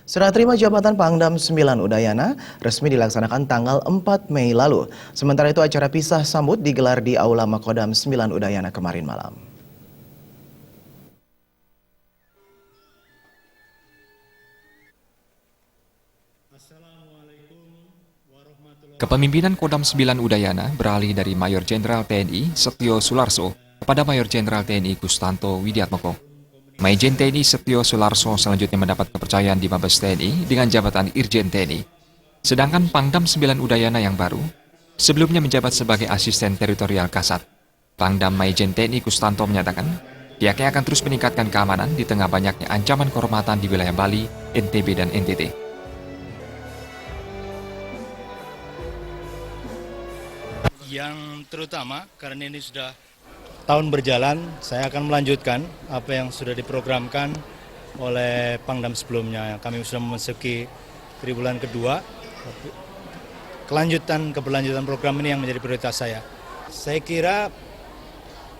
Serah terima jabatan Pangdam 9 Udayana resmi dilaksanakan tanggal 4 Mei lalu. Sementara itu acara pisah sambut digelar di Aula Makodam 9 Udayana kemarin malam. Kepemimpinan Kodam 9 Udayana beralih dari Mayor Jenderal TNI Setio Sularso kepada Mayor Jenderal TNI Gustanto Widiatmoko. Majen TNI Setio Sularso selanjutnya mendapat kepercayaan di Mabes TNI dengan jabatan Irjen TNI. Sedangkan Pangdam 9 Udayana yang baru sebelumnya menjabat sebagai Asisten Teritorial Kasat. Pangdam Majen TNI Gustanto menyatakan pihaknya akan terus meningkatkan keamanan di tengah banyaknya ancaman kehormatan di wilayah Bali, NTB, dan NTT. Yang terutama karena ini sudah tahun berjalan, saya akan melanjutkan apa yang sudah diprogramkan oleh Pangdam sebelumnya. Kami sudah memasuki triwulan kedua. Keberlanjutan program ini yang menjadi prioritas saya. Saya kira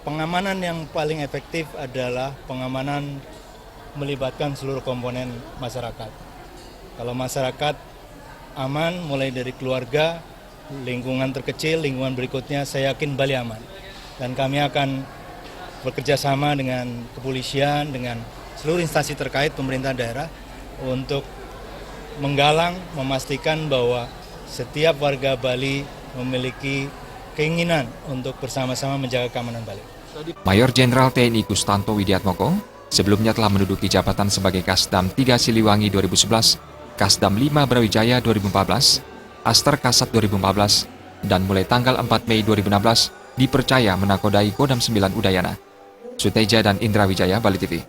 pengamanan yang paling efektif adalah pengamanan melibatkan seluruh komponen masyarakat. Kalau masyarakat aman, mulai dari keluarga, lingkungan terkecil, lingkungan berikutnya, saya yakin Bali aman. Dan kami akan bekerja sama dengan kepolisian, dengan seluruh instansi terkait pemerintah daerah untuk menggalang, memastikan bahwa setiap warga Bali memiliki keinginan untuk bersama-sama menjaga keamanan Bali. Mayor Jenderal TNI Gustanto Widiatmoko sebelumnya telah menduduki jabatan sebagai Kasdam 3 Siliwangi 2011, Kasdam 5 Brawijaya 2014, Aster Kasat 2014, dan mulai tanggal 4 Mei 2016 dipercaya menakodai Kodam 9 Udayana. Suteja dan Indra Wijaya, Bali TV.